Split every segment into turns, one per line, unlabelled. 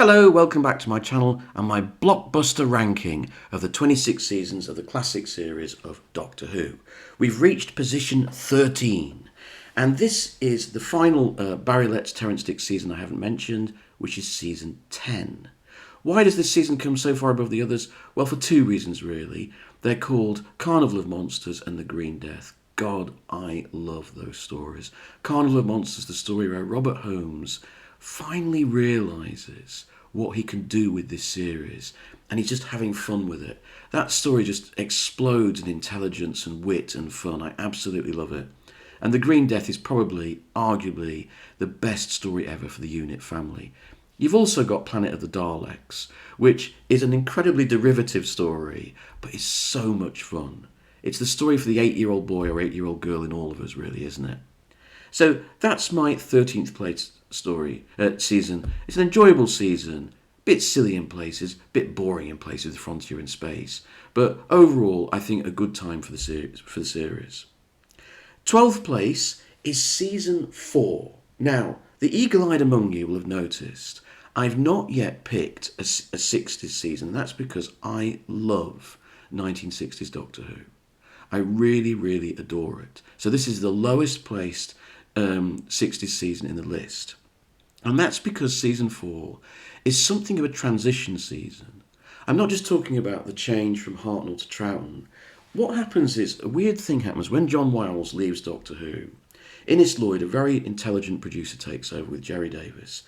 Hello, welcome back to my channel and my blockbuster ranking of the 26 seasons of the classic series of Doctor Who. We've reached position 13, and this is the final Barry Letts Terrance Dicks season I haven't mentioned, which is season 10. Why does this season come so far above the others? Well, for two reasons really. They're called Carnival of Monsters and The Green Death. God, I love those stories. Carnival of Monsters, the story where Robert Holmes finally realises what he can do with this series, and he's just having fun with it. That story just explodes in intelligence and wit and fun. I absolutely love it. And The Green Death is probably, arguably, the best story ever for the Unit family. You've also got Planet of the Daleks, which is an incredibly derivative story, but is so much fun. It's the story for the 8-year-old boy or 8-year-old girl in all of us, really, isn't it? So that's my 13th place season. It's an enjoyable season, bit silly in places, bit boring in places with Frontier in space, but overall I think a good time for the series. 12th place is season 4. Now, the eagle-eyed among you will have noticed I've not yet picked a 60s season, and that's because I love 1960s Doctor Who. I really, really adore it. So this is the lowest placed 60s season in the list. And that's because season 4 is something of a transition season. I'm not just talking about the change from Hartnell to Troughton. What happens is, a weird thing happens when John Wiles leaves Doctor Who. Innes Lloyd, a very intelligent producer, takes over with Jerry Davis.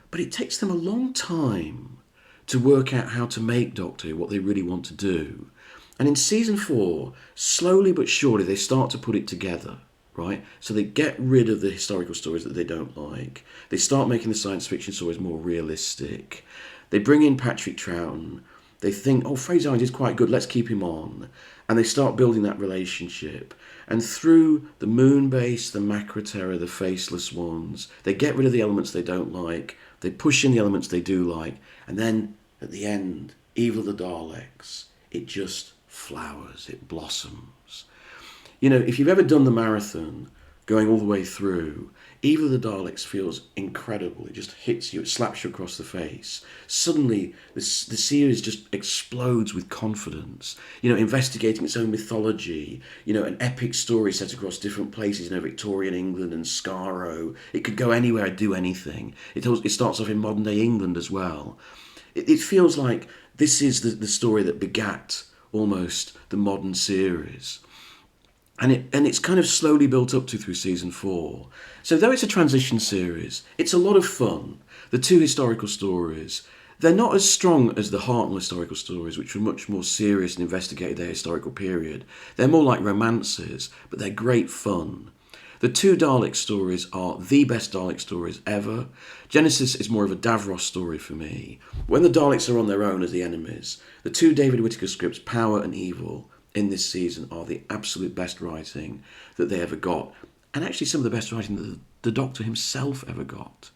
But it takes them a long time to work out how to make Doctor Who what they really want to do. And in season 4, slowly but surely they start to put it together. Right? So they get rid of the historical stories that they don't like. They start making the science fiction stories more realistic. They bring in Patrick Troughton. They think, oh, Fraser Hines is quite good, let's keep him on. And they start building that relationship. And through the Moon Base, the Macra Terror, the Faceless Ones, they get rid of the elements they don't like. They push in the elements they do like. And then, at the end, Evil of the Daleks, it just flowers, it blossoms. You know, if you've ever done the marathon, going all the way through, Evil of the Daleks feels incredible. It just hits you, it slaps you across the face. Suddenly, the series just explodes with confidence. You know, investigating its own mythology. You know, an epic story set across different places, you know, Victorian England and Skaro. It could go anywhere, do anything. It starts off in modern day England as well. It feels like this is the story that begat almost the modern series. And it's kind of slowly built up to through season 4. So though it's a transition series, it's a lot of fun. The two historical stories, they're not as strong as the Hartnell historical stories, which were much more serious and investigated their historical period. They're more like romances, but they're great fun. The two Dalek stories are the best Dalek stories ever. Genesis is more of a Davros story for me. When the Daleks are on their own as the enemies, the two David Whittaker scripts, Power and Evil, in this season are the absolute best writing that they ever got, and actually some of the best writing that the Doctor himself ever got.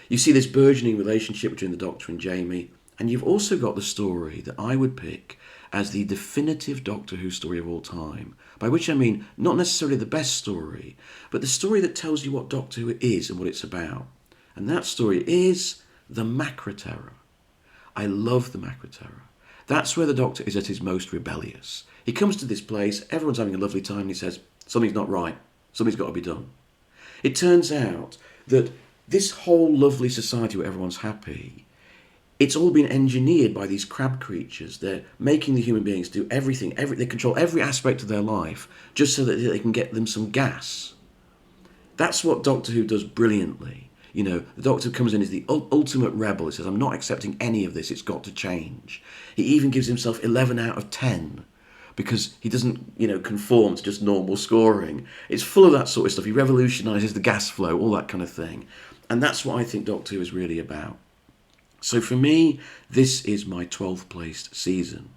You see this burgeoning relationship between the Doctor and Jamie, and you've also got the story that I would pick as the definitive Doctor Who story of all time, by which I mean not necessarily the best story, but the story that tells you what Doctor Who is and what it's about. And that story is the Macra Terror. I love the Macra Terror. That's where the Doctor is at his most rebellious. He comes to this place, everyone's having a lovely time, and he says, something's not right, something's got to be done. It turns out that this whole lovely society where everyone's happy, it's all been engineered by these crab creatures. They're making the human beings do everything, they control every aspect of their life, just so that they can get them some gas. That's what Doctor Who does brilliantly. You know, the Doctor comes in as the ultimate rebel. He says, I'm not accepting any of this, it's got to change. He even gives himself 11 out of 10 because he doesn't, you know, conform to just normal scoring. It's full of that sort of stuff. He revolutionises the gas flow, all that kind of thing. And that's what I think Doctor Who is really about. So for me, this is my 12th placed season.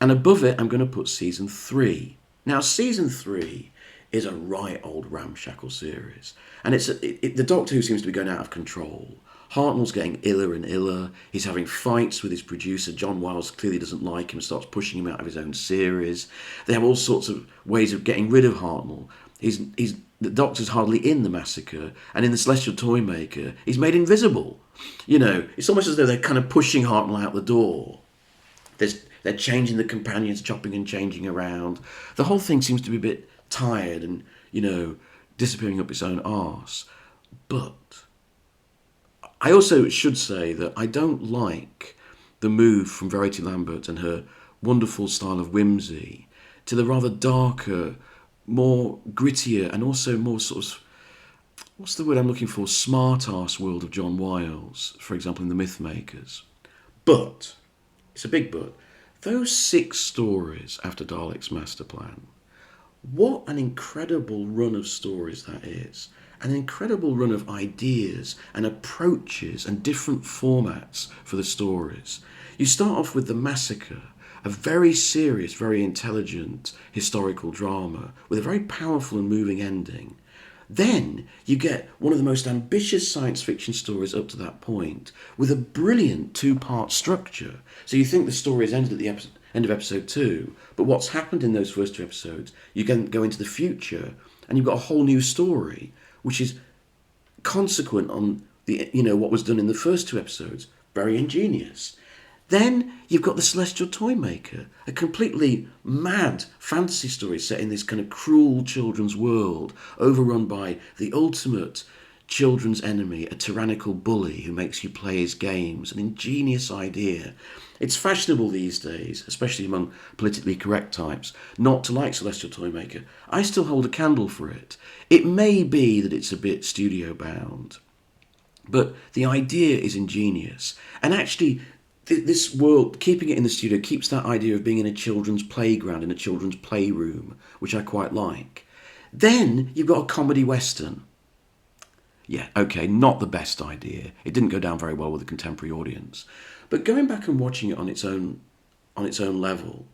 And above it, I'm going to put season 3. Now, season 3 is a right old ramshackle series. And the Doctor Who seems to be going out of control. Hartnell's getting iller and iller. He's having fights with his producer. John Wiles clearly doesn't like him and starts pushing him out of his own series. They have all sorts of ways of getting rid of Hartnell. The Doctor's hardly in the massacre, and in the Celestial Toymaker, he's made invisible. It's almost as though they're kind of pushing Hartnell out the door. They're changing the companions, chopping and changing around. The whole thing seems to be a bit tired and, disappearing up its own arse. But I also should say that I don't like the move from Verity Lambert and her wonderful style of whimsy to the rather darker, more grittier, and also more sort of, what's the word I'm looking for, smart-ass world of John Wiles, for example, in The Mythmakers. But, it's a big but, those 6 stories after Dalek's Master Plan, what an incredible run of stories that is. An incredible run of ideas and approaches and different formats for the stories. You start off with The Massacre, a very serious, very intelligent historical drama with a very powerful and moving ending. Then you get one of the most ambitious science fiction stories up to that point with a brilliant 2-part structure. So you think the story has ended at the end of episode 2, but what's happened in those first 2 episodes, you can go into the future and you've got a whole new story, which is consequent on what was done in the first 2 episodes. Very ingenious. Then you've got The Celestial Toymaker, a completely mad fantasy story set in this kind of cruel children's world, overrun by the ultimate children's enemy, a tyrannical bully who makes you play his games. An ingenious idea. It's fashionable these days, especially among politically correct types, not to like Celestial Toymaker. I still hold a candle for it. It may be that it's a bit studio-bound, but the idea is ingenious. And actually, this world, keeping it in the studio, keeps that idea of being in a children's playground, in a children's playroom, which I quite like. Then you've got a comedy western. Yeah, okay, not the best idea. It didn't go down very well with the contemporary audience. But going back and watching it on its own level,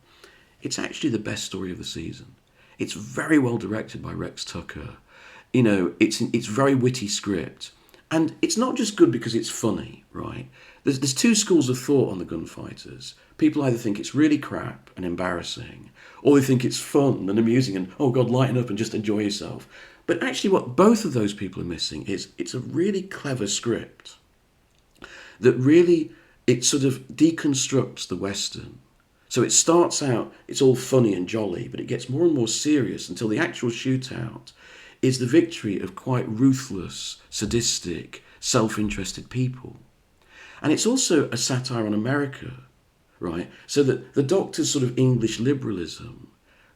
it's actually the best story of the season. It's very well directed by Rex Tucker. It's very witty script. And it's not just good because it's funny, right? There's 2 schools of thought on the Gunfighters. People either think it's really crap and embarrassing, or they think it's fun and amusing and, oh God, lighten up and just enjoy yourself. But actually what both of those people are missing is it's a really clever script that really, it sort of deconstructs the Western. So it starts out, it's all funny and jolly, but it gets more and more serious until the actual shootout is the victory of quite ruthless, sadistic, self-interested people. And it's also a satire on America, right? So that the Doctor's sort of English liberalism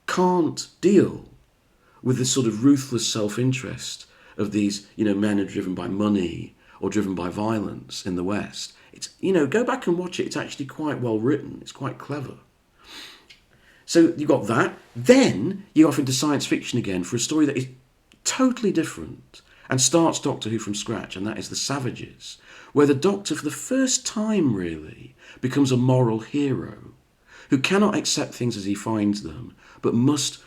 can't deal with the sort of ruthless self-interest of these, men who are driven by money or driven by violence in the West. It's, go back and watch it. It's actually quite well written. It's quite clever. So you got that. Then you off into science fiction again for a story that is totally different and starts Doctor Who from scratch, and that is The Savages, where the Doctor, for the first time really, becomes a moral hero who cannot accept things as he finds them, but must,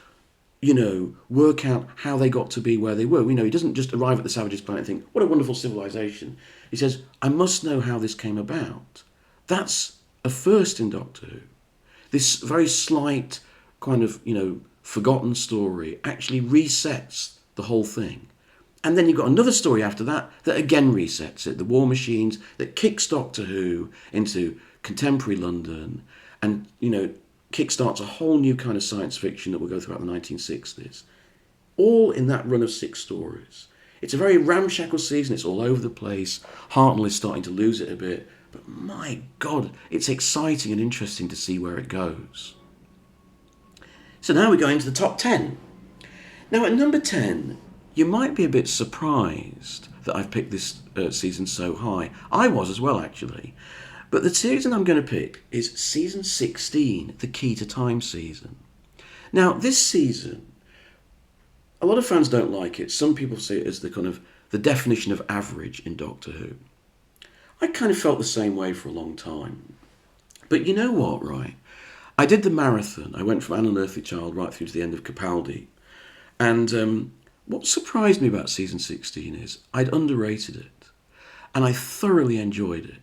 work out how they got to be where they were. He doesn't just arrive at the Savages planet and think, what a wonderful civilization. He says, I must know how this came about. That's a first in Doctor Who. This very slight, kind of, forgotten story actually resets the whole thing. And then you've got another story after that again resets it, the War Machines, that kicks Doctor Who into contemporary London and, kickstarts a whole new kind of science fiction that will go throughout the 1960s. All in that run of 6 stories. It's a very ramshackle season, it's all over the place. Hartnell is starting to lose it a bit. But my God, it's exciting and interesting to see where it goes. So now we're going to the top 10. Now at number 10, you might be a bit surprised that I've picked this season so high. I was as well, actually. But the season I'm going to pick is season 16, the Key to Time season. Now, this season, a lot of fans don't like it. Some people see it as the definition of average in Doctor Who. I kind of felt the same way for a long time. But you know what, right? I did the marathon. I went from An Unearthly Child right through to the end of Capaldi. And what surprised me about season 16 is I'd underrated it. And I thoroughly enjoyed it.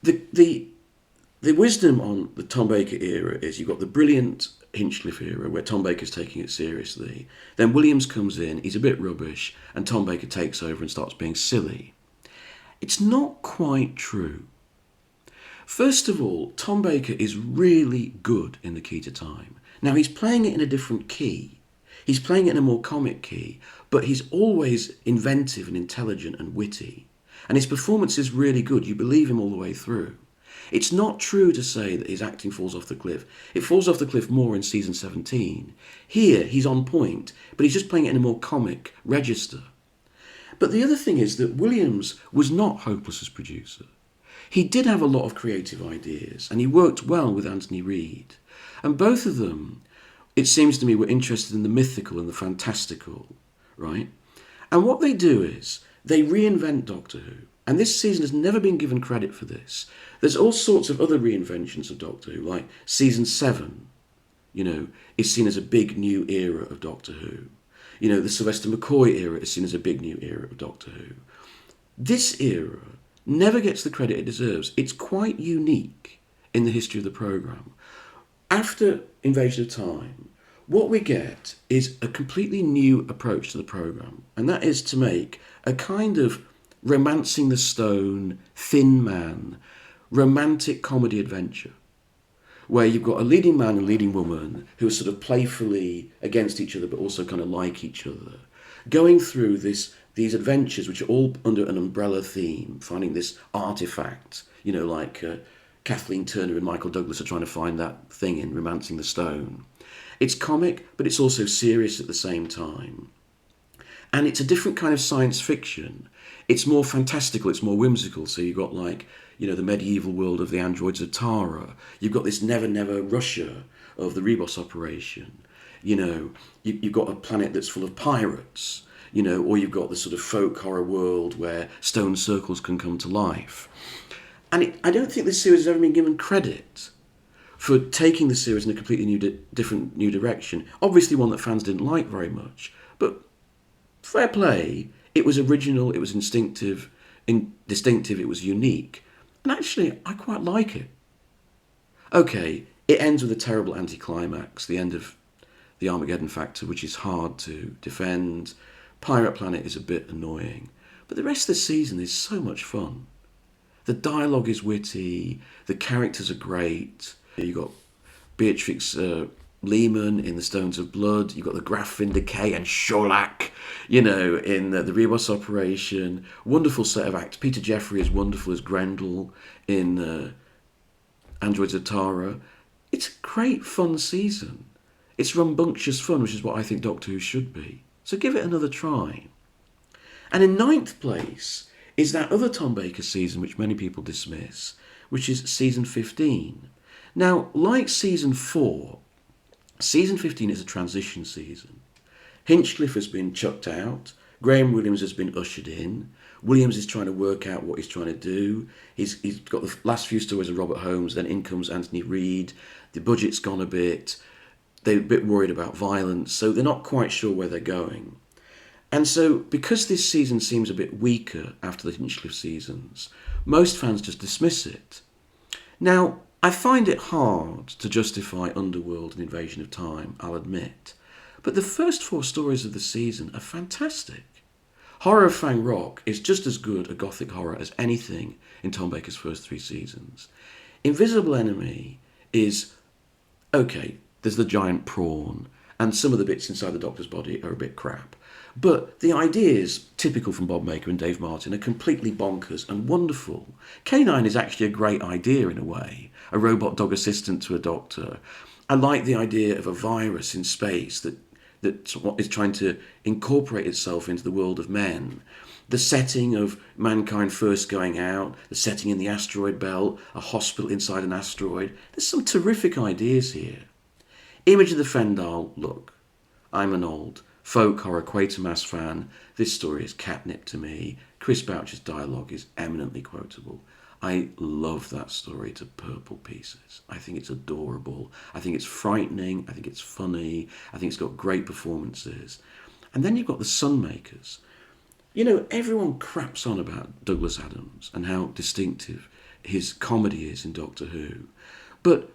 The wisdom on the Tom Baker era is you've got the brilliant Hinchcliffe era, where Tom Baker's taking it seriously. Then Williams comes in, he's a bit rubbish, and Tom Baker takes over and starts being silly. It's not quite true. First of all, Tom Baker is really good in The Key to Time. Now, he's playing it in a different key. He's playing it in a more comic key, but he's always inventive and intelligent and witty. And his performance is really good. You believe him all the way through. It's not true to say that his acting falls off the cliff. It falls off the cliff more in season 17. Here, he's on point, but he's just playing it in a more comic register. But the other thing is that Williams was not hopeless as producer. He did have a lot of creative ideas, and he worked well with Anthony Reed. And both of them, it seems to me, were interested in the mythical and the fantastical, right? And what they do is, they reinvent Doctor Who. And this season has never been given credit for this. There's all sorts of other reinventions of Doctor Who, like season 7, is seen as a big new era of Doctor Who. The Sylvester McCoy era is seen as a big new era of Doctor Who. This era never gets the credit it deserves. It's quite unique in the history of the programme. After Invasion of Time, what we get is a completely new approach to the programme, and that is to make a kind of romancing the stone, thin man, romantic comedy adventure, where you've got a leading man and leading woman who are sort of playfully against each other but also kind of like each other, going through these adventures which are all under an umbrella theme, finding this artifact, like Kathleen Turner and Michael Douglas are trying to find that thing in Romancing the Stone. It's comic, but it's also serious at the same time. And it's a different kind of science fiction. It's more fantastical, it's more whimsical. So you've got the medieval world of the androids of Tara. You've got this Never Never Russia of the Rebos operation. You've got a planet that's full of pirates, or you've got the sort of folk horror world where stone circles can come to life. And I don't think this series has ever been given credit for taking the series in a completely different new direction. Obviously one that fans didn't like very much, but fair play. It was original, it was distinctive, it was unique. And actually, I quite like it. Okay, it ends with a terrible anticlimax, the end of the Armageddon Factor, which is hard to defend. Pirate Planet is a bit annoying. But the rest of the season is so much fun. The dialogue is witty, the characters are great. You've got Beatrix Lehman in The Stones of Blood. You've got the Graf Vindicay and Sholak, in the Rebos operation. Wonderful set of acts. Peter Jeffrey is wonderful as Grendel in Androids of Tara. It's a great fun season. It's rambunctious fun, which is what I think Doctor Who should be. So give it another try. And in 9th place is that other Tom Baker season, which many people dismiss, which is season 15. Now, like season 4, season 15 is a transition season. Hinchcliffe has been chucked out. Graham Williams has been ushered in. Williams is trying to work out what he's trying to do. He's got the last few stories of Robert Holmes, then in comes Anthony Reed. The budget's gone a bit. They're a bit worried about violence, so they're not quite sure where they're going. And so, because this season seems a bit weaker after the Hinchcliffe seasons, most fans just dismiss it. Now, I find it hard to justify Underworld and Invasion of Time, I'll admit. But the first 4 stories of the season are fantastic. Horror of Fang Rock is just as good a gothic horror as anything in Tom Baker's first 3 seasons. Invisible Enemy is, okay, there's the giant prawn, and some of the bits inside the Doctor's body are a bit crap. But the ideas, typical from Bob Maker and Dave Martin, are completely bonkers and wonderful. K9 is actually a great idea in a way, a robot dog assistant to a doctor. I like the idea of a virus in space that is trying to incorporate itself into the world of men. The setting of mankind first going out, the setting in the asteroid belt, a hospital inside an asteroid. There's some terrific ideas here. Image of the Fendal, look, I'm an old folk horror Quatermass fan. This story is catnip to me. Chris Boucher's dialogue is eminently quotable. I love that story to purple pieces. I think it's adorable. I think it's frightening. I think it's funny. I think it's got great performances. And then you've got the Sunmakers. Everyone craps on about Douglas Adams and how distinctive his comedy is in Doctor Who. But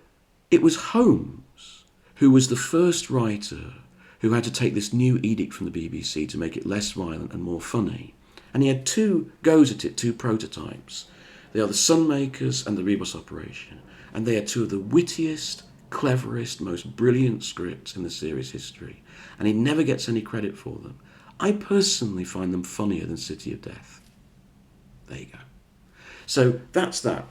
it was Holmes who was the first writer who had to take this new edict from the BBC to make it less violent and more funny. And he had 2 goes at it, 2 prototypes. They are the Sunmakers and the Rebus Operation. And they are 2 of the wittiest, cleverest, most brilliant scripts in the series history. And he never gets any credit for them. I personally find them funnier than City of Death. There you go. So that's that.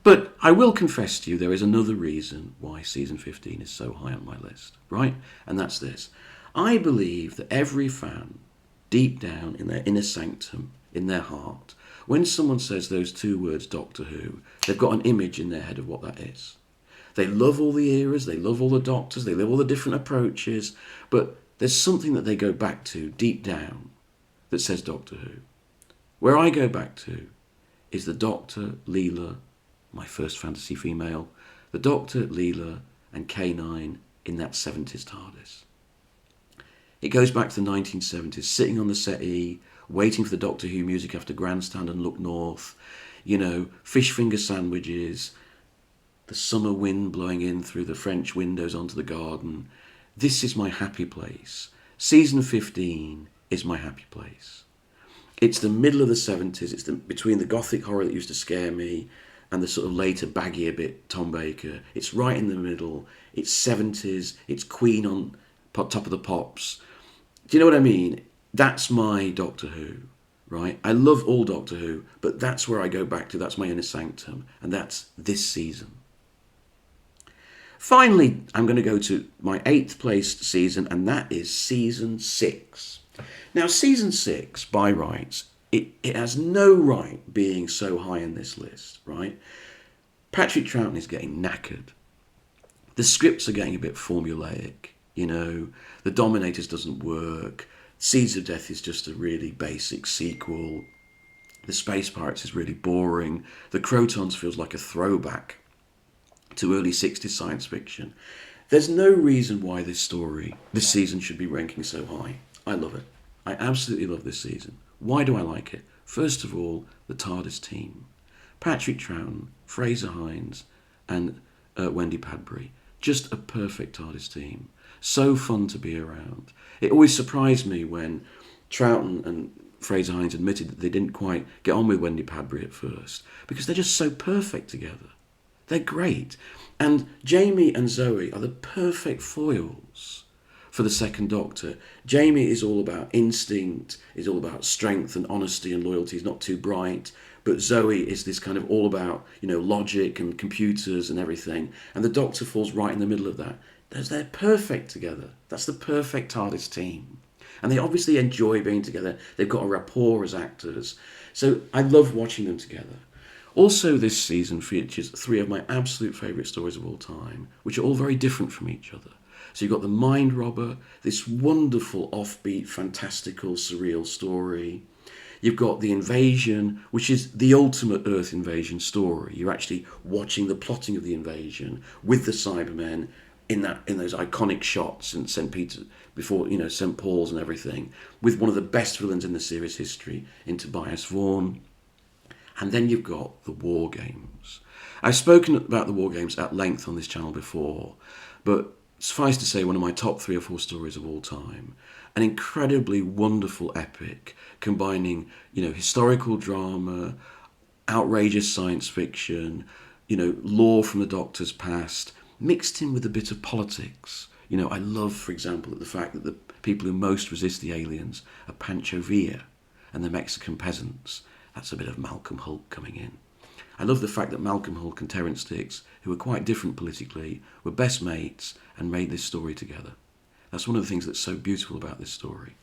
But I will confess to you there is another reason why season 15 is so high on my list, right? And that's this. I believe that every fan, deep down in their inner sanctum, in their heart, when someone says those 2 words, Doctor Who, they've got an image in their head of what that is. They love all the eras, they love all the doctors, they love all the different approaches, but there's something that they go back to deep down that says Doctor Who. Where I go back to is the Doctor, Leela, my first fantasy female, the Doctor, Leela, and K9 in that 70s TARDIS. It goes back to the 1970s, sitting on the settee, waiting for the Doctor Who music after Grandstand and Look North, fish finger sandwiches, the summer wind blowing in through the French windows onto the garden. This is my happy place. Season 15 is my happy place. It's the middle of the 70s, it's between the gothic horror that used to scare me and the sort of later baggier bit Tom Baker. It's right in the middle. It's 70s. It's Queen on Top of the Pops. Do you know what I mean? That's my Doctor Who, right? I love all Doctor Who, but that's where I go back to. That's my inner sanctum, and that's this season. Finally, I'm going to go to my 8th placed season, and that is season 6. Now, season 6, by rights, it has no right being so high in this list, right? Patrick Troughton is getting knackered. The scripts are getting a bit formulaic, The Dominators doesn't work. Seeds of Death is just a really basic sequel. The Space Pirates is really boring. The Crotons feels like a throwback to early 60s science fiction. There's no reason why this season should be ranking so high. I love it. I absolutely love this season. Why do I like it? First of all, the TARDIS team. Patrick Troughton, Fraser Hines, and Wendy Padbury. Just a perfect TARDIS team. So fun to be around. It always surprised me when Troughton and Fraser Hines admitted that they didn't quite get on with Wendy Padbury at first, because they're just so perfect together. They're great. And Jamie and Zoe are the perfect foils for the Second Doctor. Jamie is all about instinct, is all about strength and honesty and loyalty. He's not too bright. But Zoe is this kind of all about, logic and computers and everything. And the Doctor falls right in the middle of that. They're perfect together. That's the perfect TARDIS team. And they obviously enjoy being together. They've got a rapport as actors. So I love watching them together. Also, this season features 3 of my absolute favourite stories of all time, which are all very different from each other. So you've got The Mind Robber, this wonderful, offbeat, fantastical, surreal story. You've got The Invasion, which is the ultimate Earth invasion story. You're actually watching the plotting of the invasion with the Cybermen in those iconic shots in St. Peter, before St. Paul's and everything, with one of the best villains in the series history in Tobias Vaughan. And then you've got the War Games. I've spoken about the War Games at length on this channel before, but suffice to say, one of my top 3 or 4 stories of all time. An incredibly wonderful epic, combining, historical drama, outrageous science fiction, lore from the Doctor's past, mixed in with a bit of politics. I love, for example, the fact that the people who most resist the aliens are Pancho Villa and the Mexican peasants. That's a bit of Malcolm Hulke coming in. I love the fact that Malcolm Hulke and Terence Dicks, who were quite different politically, were best mates and made this story together. That's one of the things that's so beautiful about this story.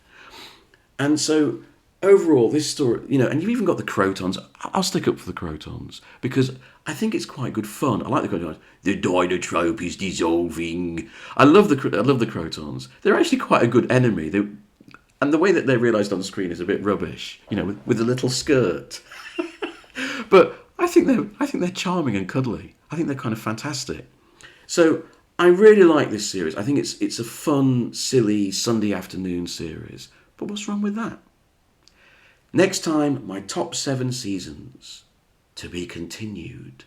And so, overall, this story, and you've even got the Crotons. I'll stick up for the Crotons, because I think it's quite good fun. I like the Crotons. The Dinotrope is dissolving. I love the Crotons. They're actually quite a good enemy. And the way that they're realised on screen is a bit rubbish, with a little skirt. But I think they're charming and cuddly. I think they're kind of fantastic. So I really like this series. I think it's a fun, silly Sunday afternoon series. But what's wrong with that? Next time, my top 7 seasons to be continued.